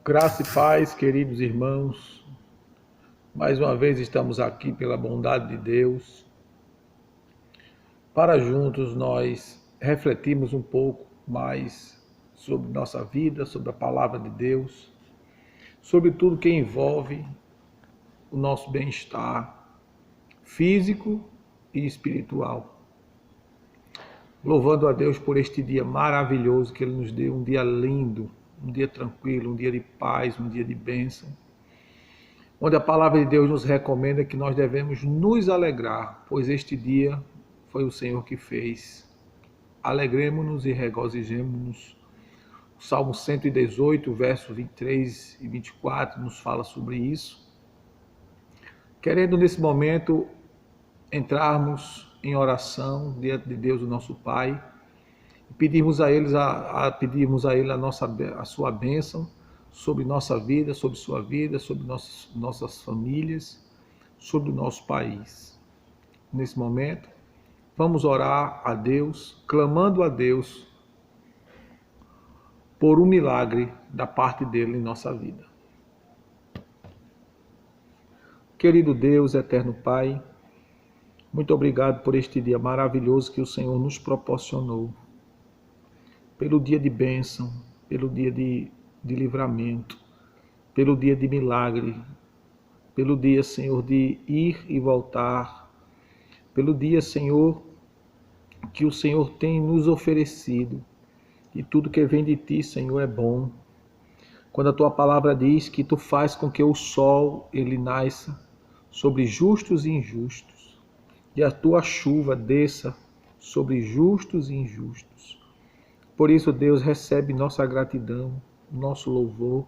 Graça e paz, queridos irmãos. Mais uma vez estamos aqui pela bondade de Deus para juntos nós refletirmos um pouco mais sobre nossa vida, sobre a palavra de Deus, sobre tudo que envolve o nosso bem-estar físico e espiritual. Louvando a Deus por este dia maravilhoso que Ele nos deu, um dia lindo, um dia tranquilo, um dia de paz, um dia de bênção, onde a palavra de Deus nos recomenda que nós devemos nos alegrar, pois este dia foi o Senhor que fez. Alegremos-nos e regozijemos-nos. O Salmo 118, versos 23 e 24 nos fala sobre isso. Querendo nesse momento entrarmos em oração diante de Deus, o nosso Pai, e pedirmos a Ele a sua bênção sobre nossa vida, sobre sua vida, sobre nossas famílias, sobre o nosso país. Nesse momento, vamos orar a Deus, clamando a Deus por um milagre da parte dele em nossa vida. Querido Deus, eterno Pai, muito obrigado por este dia maravilhoso que o Senhor nos proporcionou, pelo dia de bênção, pelo dia de livramento, pelo dia de milagre, pelo dia, Senhor, de ir e voltar, pelo dia, Senhor, que o Senhor tem nos oferecido, e tudo que vem de Ti, Senhor, é bom. Quando a Tua palavra diz que Tu faz com que o sol, ele nasça sobre justos e injustos, e a Tua chuva desça sobre justos e injustos. Por isso, Deus, recebe nossa gratidão, nosso louvor.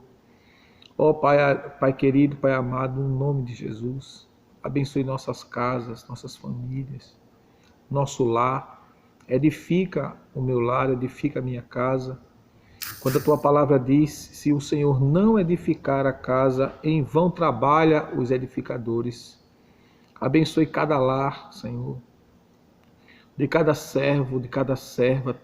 Ó Pai querido, Pai amado, no nome de Jesus, abençoe nossas casas, nossas famílias, nosso lar. Edifica o meu lar, edifica a minha casa. Quando a Tua palavra diz, se o Senhor não edificar a casa, em vão trabalha os edificadores. Abençoe cada lar, Senhor, de cada servo, de cada serva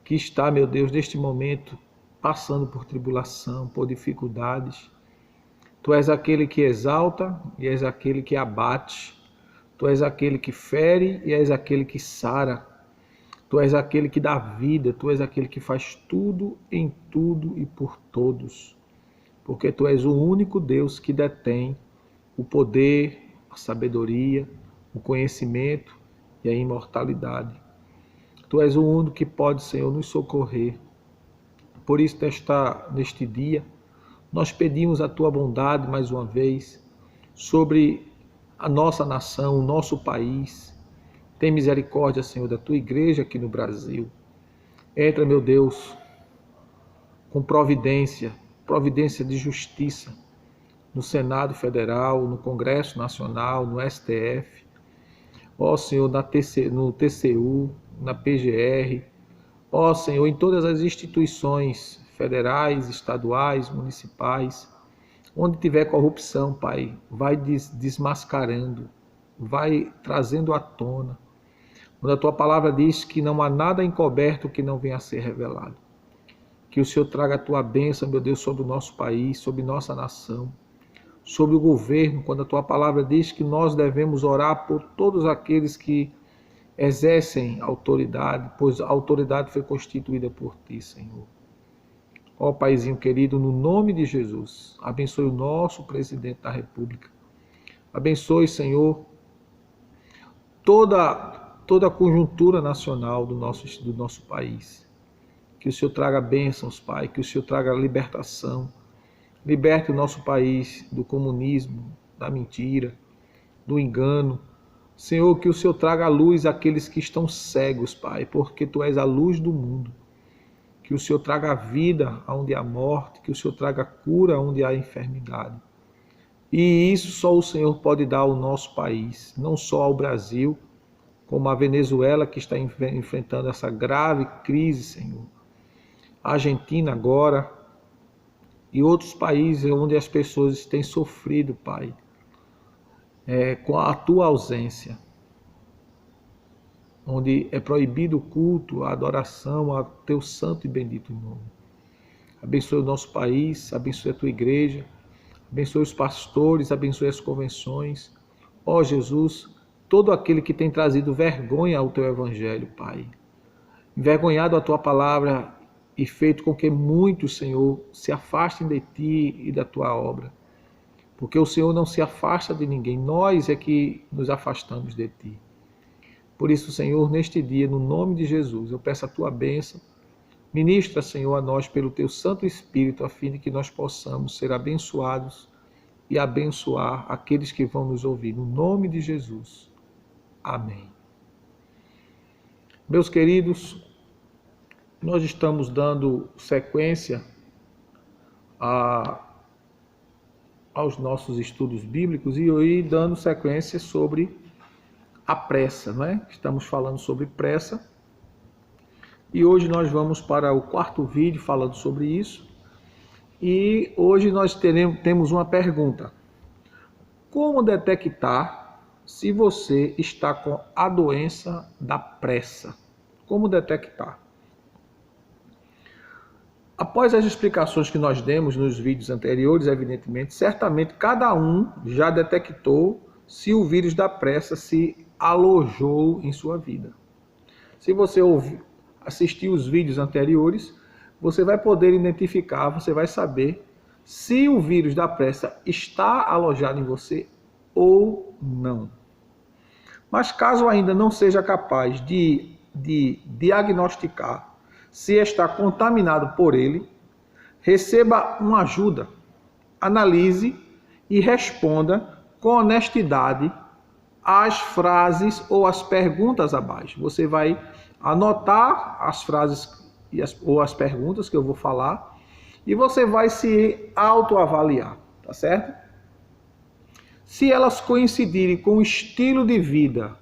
que está, meu Deus, neste momento, passando por tribulação, por dificuldades. Tu és aquele que exalta e és aquele que abate. Tu és aquele que fere e és aquele que sara. Tu és aquele que dá vida, Tu és aquele que faz tudo, em tudo e por todos. Porque Tu és o único Deus que detém o poder, a sabedoria, o conhecimento e a imortalidade. Tu és o único que pode, Senhor, nos socorrer. Por isso, neste dia, nós pedimos a Tua bondade mais uma vez sobre a nossa nação, o nosso país. Tem misericórdia, Senhor, da Tua igreja aqui no Brasil. Entra, meu Deus, com providência de justiça no Senado Federal, no Congresso Nacional, no STF. Ó Senhor, no TCU, na PGR. Ó Senhor, em todas as instituições federais, estaduais, municipais, onde tiver corrupção, Pai, vai desmascarando, vai trazendo à tona. Quando a Tua palavra diz que não há nada encoberto que não venha a ser revelado. Que o Senhor traga a Tua bênção, meu Deus, sobre o nosso país, sobre nossa nação, sobre o governo, quando a Tua palavra diz que nós devemos orar por todos aqueles que exercem autoridade, pois a autoridade foi constituída por Ti, Senhor. Ó Paizinho querido, no nome de Jesus, abençoe o nosso presidente da República. Abençoe, Senhor, toda a conjuntura nacional do nosso país. Que o Senhor traga bênçãos, Pai, que o Senhor traga libertação. Liberte o nosso país do comunismo, da mentira, do engano. Senhor, que o Senhor traga a luz àqueles que estão cegos, Pai, porque Tu és a luz do mundo. Que o Senhor traga a vida onde há morte, que o Senhor traga cura onde há enfermidade. E isso só o Senhor pode dar ao nosso país, não só ao Brasil, como a Venezuela, que está enfrentando essa grave crise, Senhor. A Argentina agora e outros países onde as pessoas têm sofrido, Pai, com a Tua ausência, onde é proibido o culto, a adoração a Teu santo e bendito nome. Abençoe o nosso país, abençoe a tua igreja, abençoe os pastores, abençoe as convenções. Ó Jesus, todo aquele que tem trazido vergonha ao teu evangelho, Pai, envergonhado a tua palavra e feito com que muitos, Senhor, se afastem de ti e da tua obra. Porque o Senhor não se afasta de ninguém, nós é que nos afastamos de ti. Por isso, Senhor, neste dia, no nome de Jesus, eu peço a tua bênção. Ministra, Senhor, a nós pelo teu Santo Espírito, a fim de que nós possamos ser abençoados e abençoar aqueles que vão nos ouvir. No nome de Jesus. Amém. Meus queridos, nós estamos dando sequência aos nossos estudos bíblicos e hoje dando sequência sobre a pressa, não é? Estamos falando sobre pressa. E hoje nós vamos para o quarto vídeo falando sobre isso. E hoje nós temos uma pergunta. Como detectar se você está com a doença da pressa? Como detectar? Após as explicações que nós demos nos vídeos anteriores, evidentemente, certamente cada um já detectou se o vírus da pressa se alojou em sua vida. Se você assistir os vídeos anteriores, você vai poder identificar, você vai saber se o vírus da pressa está alojado em você ou não. Mas caso ainda não seja capaz de diagnosticar se está contaminado por ele, receba uma ajuda, analise e responda com honestidade as frases ou as perguntas abaixo. Você vai anotar as frases ou as perguntas que eu vou falar e você vai se autoavaliar, tá certo? Se elas coincidirem com o estilo de vida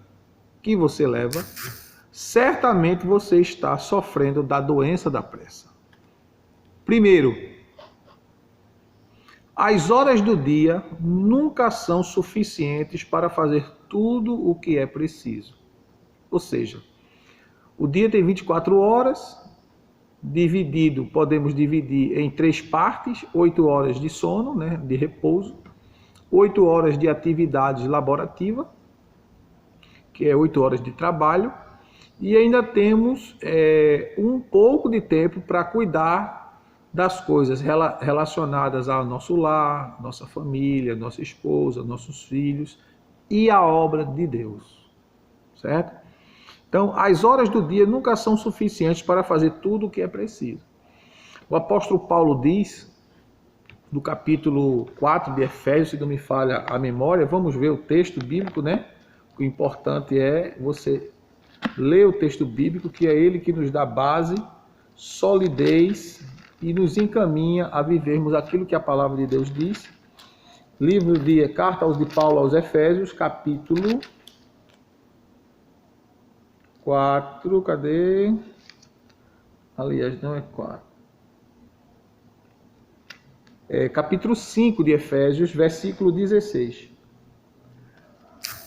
que você leva, certamente você está sofrendo da doença da pressa. Primeiro, as horas do dia nunca são suficientes para fazer tudo o que é preciso. Ou seja, o dia tem 24 horas, podemos dividir em 3 partes, 8 horas de sono, né, de repouso, 8 horas de atividade laborativa, que é 8 horas de trabalho, e ainda temos um pouco de tempo para cuidar das coisas relacionadas ao nosso lar, nossa família, nossa esposa, nossos filhos e a obra de Deus, certo? Então, as horas do dia nunca são suficientes para fazer tudo o que é preciso. O apóstolo Paulo diz, no capítulo 4 de Efésios, se não me falha a memória, vamos ver o texto bíblico, né? O importante é você ler o texto bíblico, que é ele que nos dá base, solidez e nos encaminha a vivermos aquilo que a palavra de Deus diz. Livro de Carta de Paulo aos Efésios, capítulo 4, cadê? Aliás, não é 4. Capítulo 5 de Efésios, versículo 16.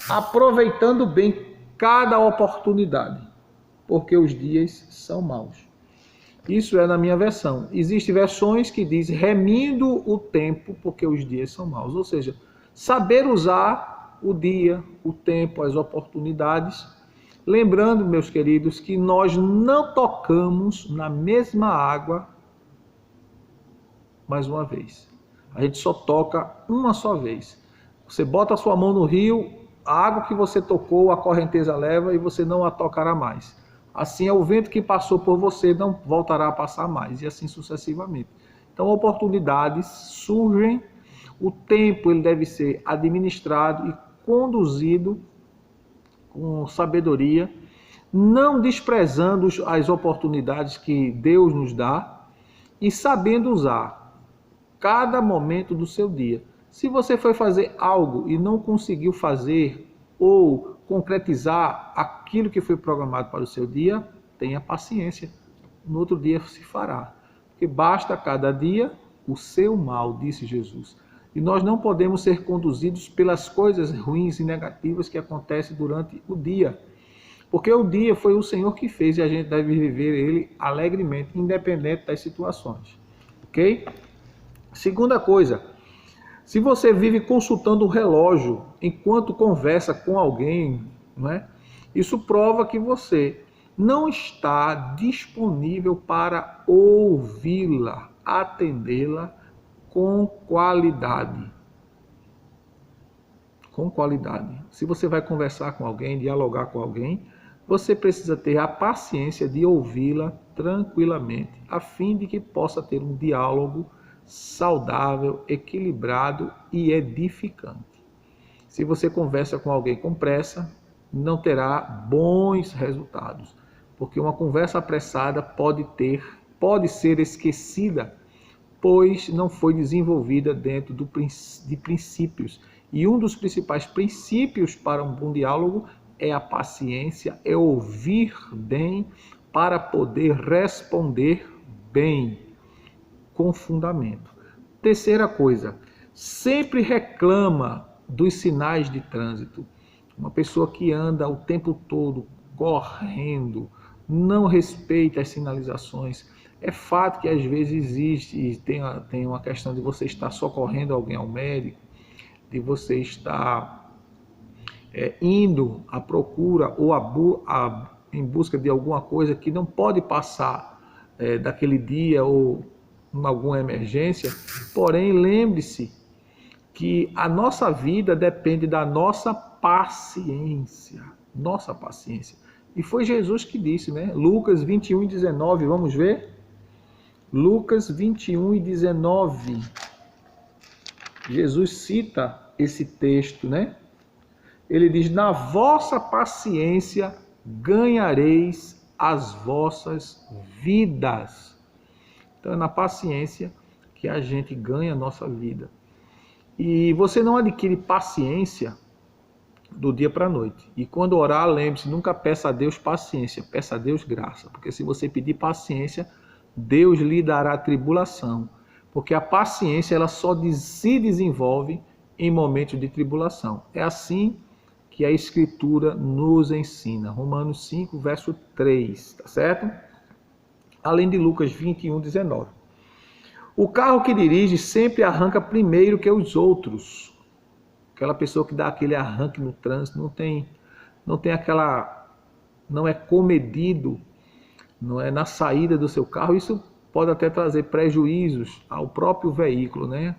Aproveitando bem cada oportunidade, porque os dias são maus. Isso é na minha versão. Existem versões que dizem remindo o tempo, porque os dias são maus. Ou seja, saber usar o dia, o tempo, as oportunidades. Lembrando, meus queridos, que nós não tocamos na mesma água mais uma vez. A gente só toca uma só vez. Você bota a sua mão no rio, a água que você tocou, a correnteza leva e você não a tocará mais. Assim é o vento que passou por você, não voltará a passar mais, e assim sucessivamente. Então, oportunidades surgem, o tempo ele deve ser administrado e conduzido com sabedoria, não desprezando as oportunidades que Deus nos dá e sabendo usar cada momento do seu dia. Se você foi fazer algo e não conseguiu fazer ou concretizar aquilo que foi programado para o seu dia, tenha paciência. No outro dia se fará. Porque basta cada dia o seu mal, disse Jesus. E nós não podemos ser conduzidos pelas coisas ruins e negativas que acontecem durante o dia. Porque o dia foi o Senhor que fez e a gente deve viver ele alegremente, independente das situações. ok? Segunda coisa, se você vive consultando o relógio enquanto conversa com alguém, não é? Isso prova que você não está disponível para ouvi-la, atendê-la com qualidade. Com qualidade. Se você vai conversar com alguém, dialogar com alguém, você precisa ter a paciência de ouvi-la tranquilamente, a fim de que possa ter um diálogo saudável, equilibrado e edificante. Se você conversa com alguém com pressa, não terá bons resultados, porque uma conversa apressada pode ser esquecida, pois não foi desenvolvida dentro de princípios. E um dos principais princípios para um bom diálogo é a paciência, é ouvir bem para poder responder bem, com fundamento. Terceira coisa, sempre reclama dos sinais de trânsito. Uma pessoa que anda o tempo todo correndo, não respeita as sinalizações. É fato que às vezes existe, tem uma questão de você estar socorrendo alguém ao médico, de você estar indo à procura ou em busca de alguma coisa que não pode passar daquele dia ou em alguma emergência. Porém, lembre-se que a nossa vida depende da nossa paciência. Nossa paciência. E foi Jesus que disse, né? Lucas 21 e 19, vamos ver? Lucas 21 e 19. Jesus cita esse texto, né? Ele diz: na vossa paciência ganhareis as vossas vidas. Então é na paciência que a gente ganha a nossa vida. E você não adquire paciência do dia para a noite. E quando orar, lembre-se, nunca peça a Deus paciência, peça a Deus graça. Porque se você pedir paciência, Deus lhe dará tribulação. Porque a paciência ela só se desenvolve em momentos de tribulação. É assim que a Escritura nos ensina. Romanos 5, verso 3, tá certo? Além de Lucas 21, 19. O carro que dirige sempre arranca primeiro que os outros. Aquela pessoa que dá aquele arranque no trânsito não tem aquela, não é comedido, não é na saída do seu carro. Isso pode até trazer prejuízos ao próprio veículo, né?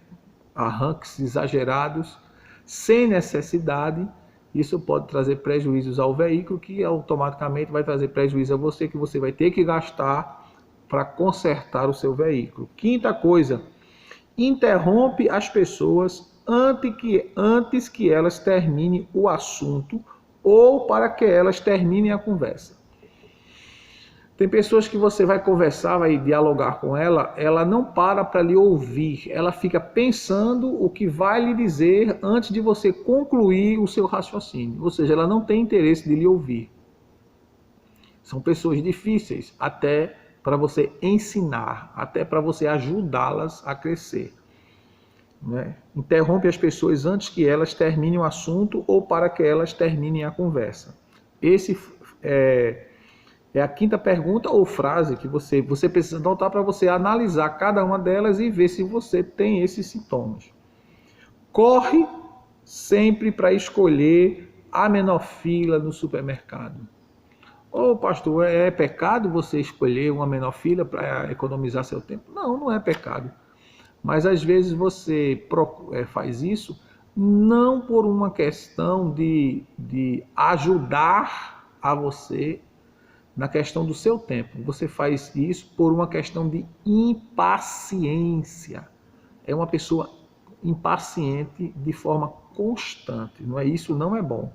Arranques exagerados, sem necessidade. Isso pode trazer prejuízos ao veículo, que automaticamente vai trazer prejuízo a você, que você vai ter que gastar para consertar o seu veículo. Quinta coisa, interrompe as pessoas antes que elas terminem o assunto ou para que elas terminem a conversa. Tem pessoas que você vai conversar, vai dialogar com ela não para lhe ouvir, ela fica pensando o que vai lhe dizer antes de você concluir o seu raciocínio, ou seja, ela não tem interesse de lhe ouvir. São pessoas difíceis até para você ensinar, até para você ajudá-las a crescer. Né? Interrompe as pessoas antes que elas terminem o assunto ou para que elas terminem a conversa. Esse é a quinta pergunta ou frase que você precisa anotar para você analisar cada uma delas e ver se você tem esses sintomas. Corre sempre para escolher a menor fila no supermercado. Ô pastor, é pecado você escolher uma menor fila para economizar seu tempo? Não, não é pecado. Mas às vezes você faz isso não por uma questão de ajudar a você na questão do seu tempo. Você faz isso por uma questão de impaciência. É uma pessoa impaciente de forma constante. Não é isso? Não é bom.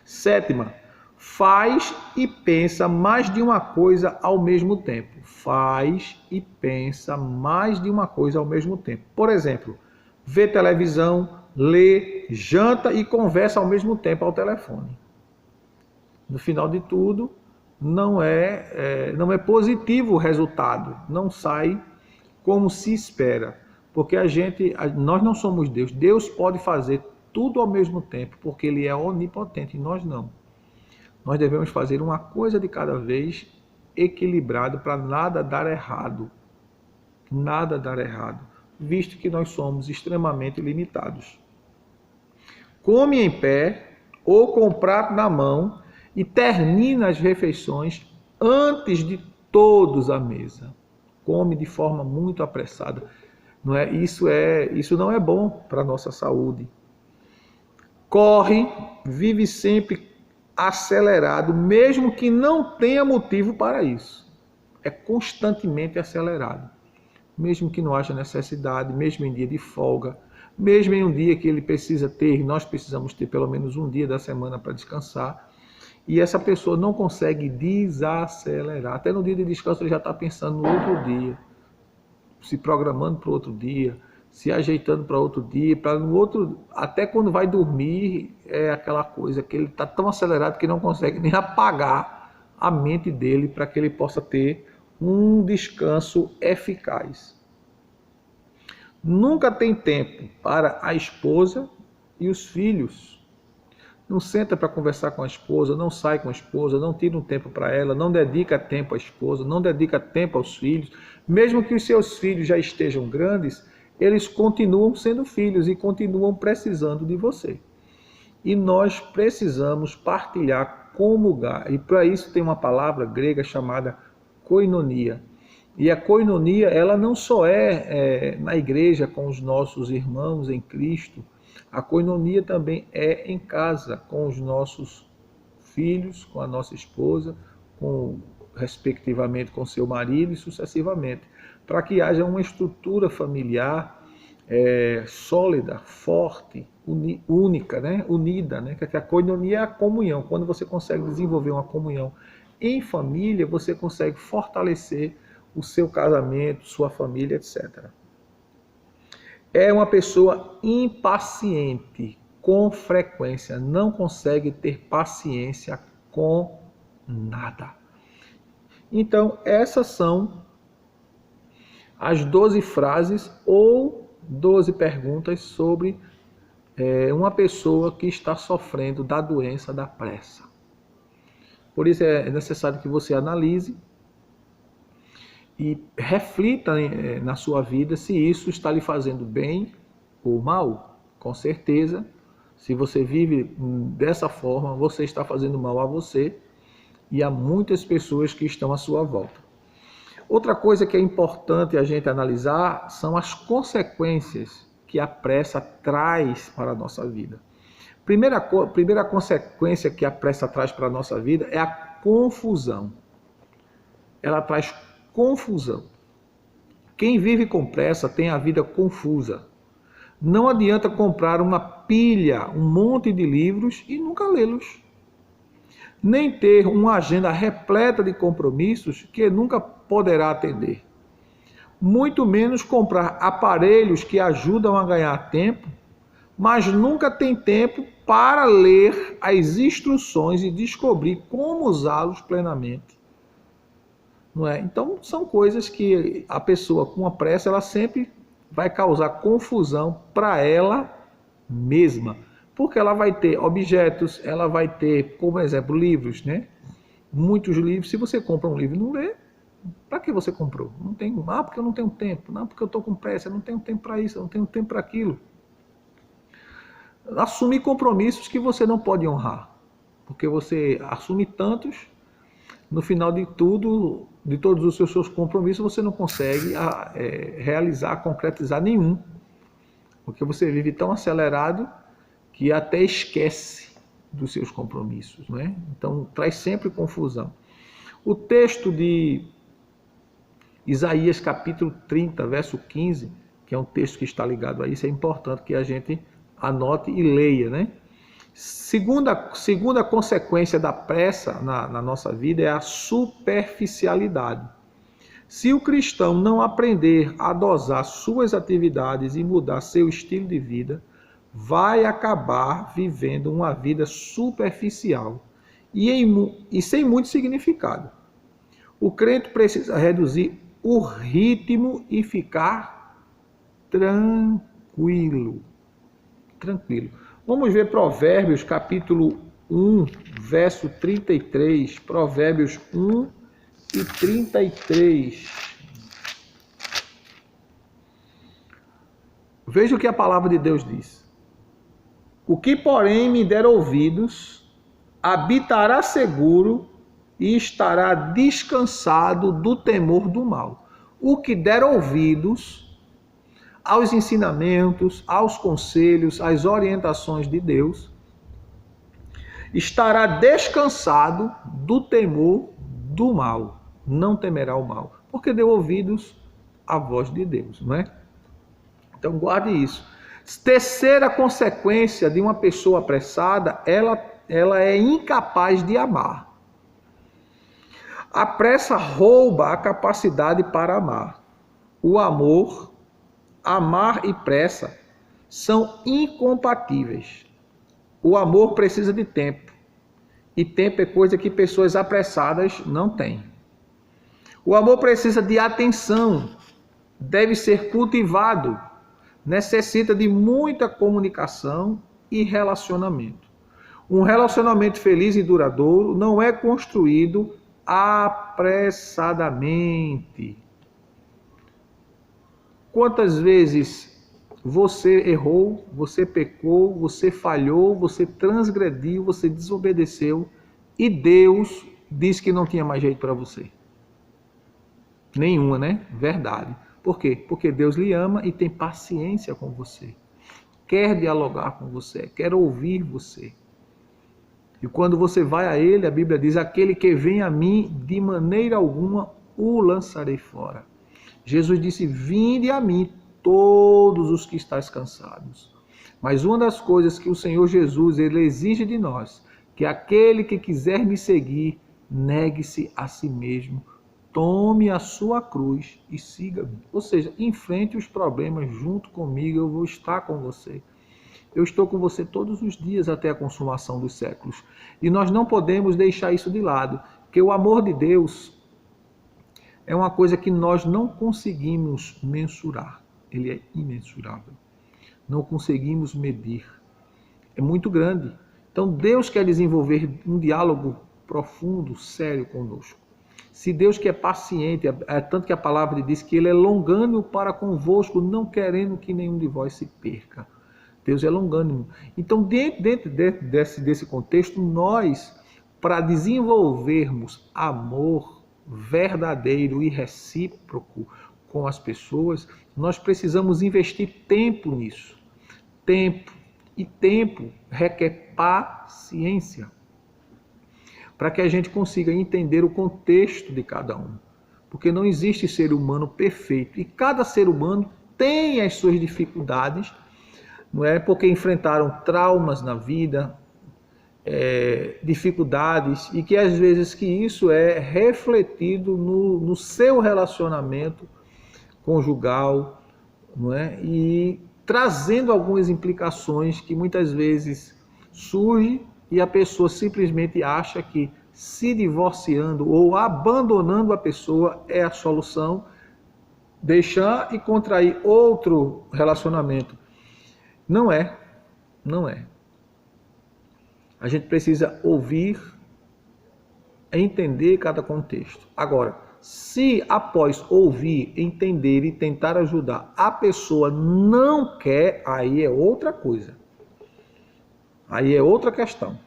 Sétima, faz e pensa mais de uma coisa ao mesmo tempo. Faz e pensa mais de uma coisa ao mesmo tempo. Por exemplo, vê televisão, lê, janta e conversa ao mesmo tempo ao telefone. No final de tudo, não é positivo o resultado. Não sai como se espera. Porque nós não somos Deus. Deus pode fazer tudo ao mesmo tempo, porque Ele é onipotente e nós não. Nós devemos fazer uma coisa de cada vez, equilibrado, para nada dar errado. nada dará errado, visto que nós somos extremamente limitados. Come em pé ou com o prato na mão e termina as refeições antes de todos à mesa. Come de forma muito apressada. Não é? Isso não é bom para a nossa saúde. Corre, vive sempre acelerado, mesmo que não tenha motivo para isso. É constantemente acelerado. Mesmo que não haja necessidade, mesmo em dia de folga, mesmo em um dia que ele precisa ter, nós precisamos ter pelo menos um dia da semana para descansar, e essa pessoa não consegue desacelerar. Até no dia de descanso ele já está pensando no outro dia, se programando para o outro dia, se ajeitando para outro dia, para no outro, até quando vai dormir, é aquela coisa que ele está tão acelerado que não consegue nem apagar a mente dele para que ele possa ter um descanso eficaz. Nunca tem tempo para a esposa e os filhos. Não senta para conversar com a esposa, não sai com a esposa, não tira um tempo para ela, não dedica tempo à esposa, não dedica tempo aos filhos. Mesmo que os seus filhos já estejam grandes, eles continuam sendo filhos e continuam precisando de você. E nós precisamos partilhar, comungar. E para isso tem uma palavra grega chamada koinonia. E a koinonia, ela não só é na igreja com os nossos irmãos em Cristo, a koinonia também é em casa, com os nossos filhos, com a nossa esposa, respectivamente com seu marido e sucessivamente, para que haja uma estrutura familiar sólida, forte, única, né? Unida, né? Que a koinonia é a comunhão. Quando você consegue desenvolver uma comunhão em família, você consegue fortalecer o seu casamento, sua família, etc. É uma pessoa impaciente, com frequência, não consegue ter paciência com nada. Então, essas são as 12 frases ou 12 perguntas sobre uma pessoa que está sofrendo da doença da pressa. Por isso é necessário que você analise e reflita na sua vida se isso está lhe fazendo bem ou mal. Com certeza, se você vive dessa forma, você está fazendo mal a você e a muitas pessoas que estão à sua volta. Outra coisa que é importante a gente analisar são as consequências que a pressa traz para a nossa vida. Primeira consequência que a pressa traz para a nossa vida é a confusão. Ela traz confusão. Quem vive com pressa tem a vida confusa. Não adianta comprar uma pilha, um monte de livros e nunca lê-los. Nem ter uma agenda repleta de compromissos que nunca poderá atender. Muito menos comprar aparelhos que ajudam a ganhar tempo, mas nunca tem tempo para ler as instruções e descobrir como usá-los plenamente. Não é? Então, são coisas que a pessoa com a pressa, ela sempre vai causar confusão para ela mesma. Porque ela vai ter objetos, ela vai ter, como exemplo, livros, né? Muitos livros. Se você compra um livro e não lê, para que você comprou? Não tem, porque eu não tenho tempo. Não, porque eu estou com pressa, eu não tenho tempo para isso, eu não tenho tempo para aquilo. Assumir compromissos que você não pode honrar. Porque você assume tantos, no final de tudo, de todos os seus compromissos, você não consegue realizar, concretizar nenhum. Porque você vive tão acelerado que até esquece dos seus compromissos, não é? Então, traz sempre confusão. O texto de Isaías, capítulo 30, verso 15, que é um texto que está ligado a isso, é importante que a gente anote e leia, né? Segunda consequência da pressa na nossa vida é a superficialidade. Se o cristão não aprender a dosar suas atividades e mudar seu estilo de vida, vai acabar vivendo uma vida superficial e sem muito significado. O crente precisa reduzir o ritmo e ficar tranquilo. Vamos ver Provérbios, capítulo 1, verso 33. Provérbios 1 e 33. Veja o que a palavra de Deus diz. O que, porém, me der ouvidos, habitará seguro e estará descansado do temor do mal. O que der ouvidos aos ensinamentos, aos conselhos, às orientações de Deus, estará descansado do temor do mal. Não temerá o mal, porque deu ouvidos à voz de Deus, não é? Então guarde isso. Terceira consequência de uma pessoa apressada, ela é incapaz de amar. A pressa rouba a capacidade para amar. O amor, amar e pressa são incompatíveis. O amor precisa de tempo. E tempo é coisa que pessoas apressadas não têm. O amor precisa de atenção. Deve ser cultivado. Necessita de muita comunicação e relacionamento. Um relacionamento feliz e duradouro não é construído apressadamente. Quantas vezes você errou, você pecou, você falhou, você transgrediu, você desobedeceu e Deus disse que não tinha mais jeito para você? Nenhuma, né? Verdade. Por quê? Porque Deus lhe ama e tem paciência com você. Quer dialogar com você, quer ouvir você. E quando você vai a Ele, a Bíblia diz, aquele que vem a mim, de maneira alguma o lançarei fora. Jesus disse, vinde a mim todos os que estáis cansados. Mas uma das coisas que o Senhor Jesus ele exige de nós, que aquele que quiser me seguir, negue-se a si mesmo, tome a sua cruz e siga-me. Ou seja, enfrente os problemas junto comigo, eu vou estar com você. Eu estou com você todos os dias até a consumação dos séculos. E nós não podemos deixar isso de lado, porque o amor de Deus é uma coisa que nós não conseguimos mensurar. Ele é imensurável. Não conseguimos medir. É muito grande. Então Deus quer desenvolver um diálogo profundo, sério conosco. Se Deus que é paciente, é tanto que a palavra diz que Ele é longânimo para convosco, não querendo que nenhum de vós se perca. Deus é longânimo. Então, dentro desse contexto, nós, para desenvolvermos amor verdadeiro e recíproco com as pessoas, nós precisamos investir tempo nisso. Tempo. E tempo requer paciência, para que a gente consiga entender o contexto de cada um. Porque não existe ser humano perfeito. E cada ser humano tem as suas dificuldades, não é? Porque enfrentaram traumas na vida, dificuldades, e que às vezes que isso é refletido no seu relacionamento conjugal, não é? E trazendo algumas implicações que muitas vezes surgem e a pessoa simplesmente acha que se divorciando ou abandonando a pessoa é a solução, deixar e contrair outro relacionamento. Não é, não é. A gente precisa ouvir, entender cada contexto. Agora, se após ouvir, entender e tentar ajudar, a pessoa não quer, aí é outra coisa. Aí é outra questão.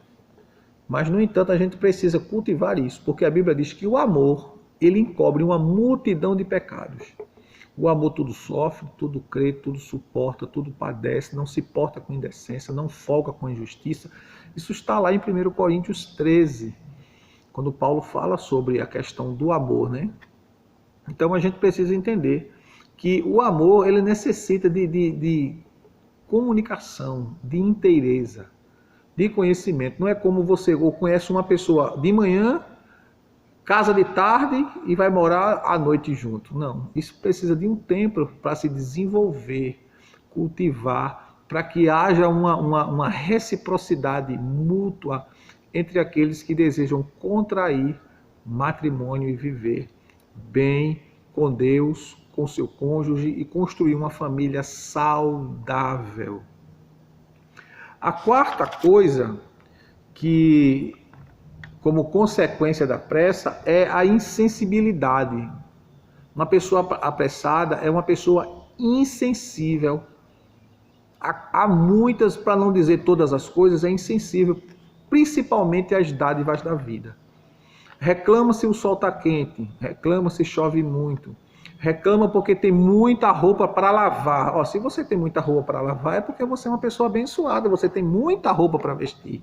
Mas, no entanto, a gente precisa cultivar isso, porque a Bíblia diz que o amor, ele encobre uma multidão de pecados. O amor tudo sofre, tudo crê, tudo suporta, tudo padece, não se porta com indecência, não folga com injustiça. Isso está lá em 1 Coríntios 13, quando Paulo fala sobre a questão do amor, né? Então a gente precisa entender que o amor, ele necessita de comunicação, de inteireza, de conhecimento. Não é como você conhece uma pessoa de manhã, casa de tarde e vai morar à noite junto. Não, isso precisa de um tempo para se desenvolver, cultivar, para que haja uma reciprocidade mútua entre aqueles que desejam contrair matrimônio e viver bem com Deus, com seu cônjuge e construir uma família saudável. A quarta coisa que, como consequência da pressa, é a insensibilidade. Uma pessoa apressada é uma pessoa insensível Há muitas, para não dizer todas as coisas, é insensível, principalmente às dádivas da vida. Reclama se o sol está quente, reclama se chove muito, reclama porque tem muita roupa para lavar. Ó, se você tem muita roupa para lavar, é porque você é uma pessoa abençoada, você tem muita roupa para vestir.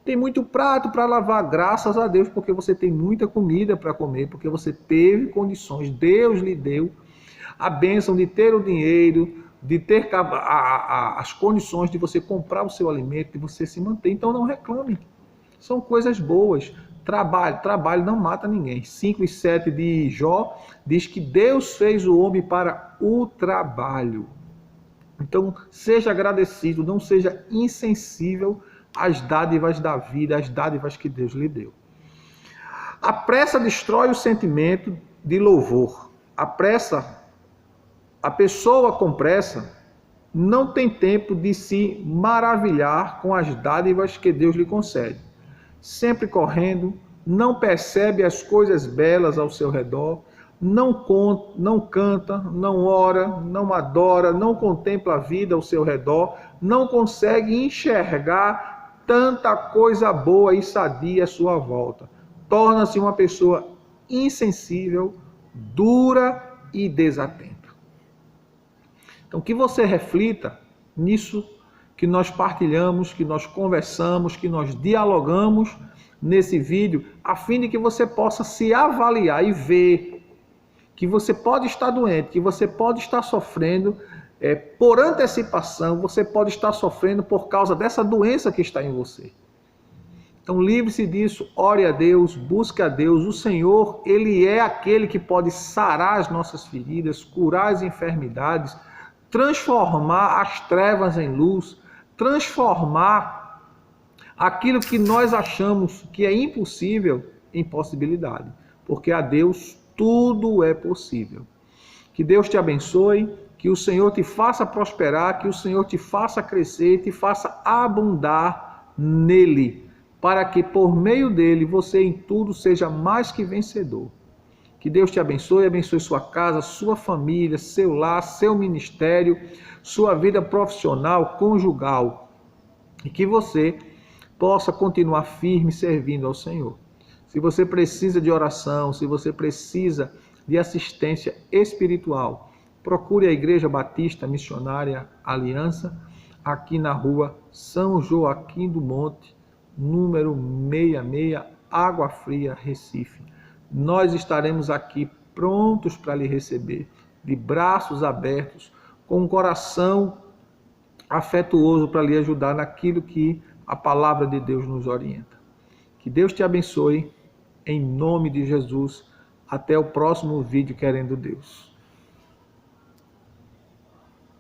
Tem muito prato para lavar, graças a Deus, porque você tem muita comida para comer, porque você teve condições, Deus lhe deu a bênção de ter o dinheiro, de ter as condições de você comprar o seu alimento, de você se manter. Então não reclame. São coisas boas. Trabalho não mata ninguém. 5:7 de Jó diz que Deus fez o homem para o trabalho. Então seja agradecido, não seja insensível às dádivas da vida, às dádivas que Deus lhe deu. A pressa destrói o sentimento de louvor. A pessoa com pressa não tem tempo de se maravilhar com as dádivas que Deus lhe concede. Sempre correndo, não percebe as coisas belas ao seu redor, não canta, não ora, não adora, não contempla a vida ao seu redor, não consegue enxergar tanta coisa boa e sadia à sua volta. Torna-se uma pessoa insensível, dura e desatenta. Então, que você reflita nisso que nós partilhamos, que nós conversamos, que nós dialogamos nesse vídeo, a fim de que você possa se avaliar e ver que você pode estar doente, que você pode estar sofrendo por antecipação, você pode estar sofrendo por causa dessa doença que está em você. Então livre-se disso, ore a Deus, busque a Deus. O Senhor, Ele é aquele que pode sarar as nossas feridas, curar as enfermidades, transformar as trevas em luz, transformar aquilo que nós achamos que é impossível em possibilidade. Porque a Deus tudo é possível. Que Deus te abençoe, que o Senhor te faça prosperar, que o Senhor te faça crescer, te faça abundar nele, para que por meio dele você em tudo seja mais que vencedor. Que Deus te abençoe, abençoe sua casa, sua família, seu lar, seu ministério, sua vida profissional, conjugal. E que você possa continuar firme servindo ao Senhor. Se você precisa de oração, se você precisa de assistência espiritual, procure a Igreja Batista Missionária Aliança, aqui na rua São Joaquim do Monte, número 66, Água Fria, Recife. Nós estaremos aqui prontos para lhe receber, de braços abertos, com um coração afetuoso para lhe ajudar naquilo que a palavra de Deus nos orienta. Que Deus te abençoe, em nome de Jesus. Até o próximo vídeo, querendo Deus.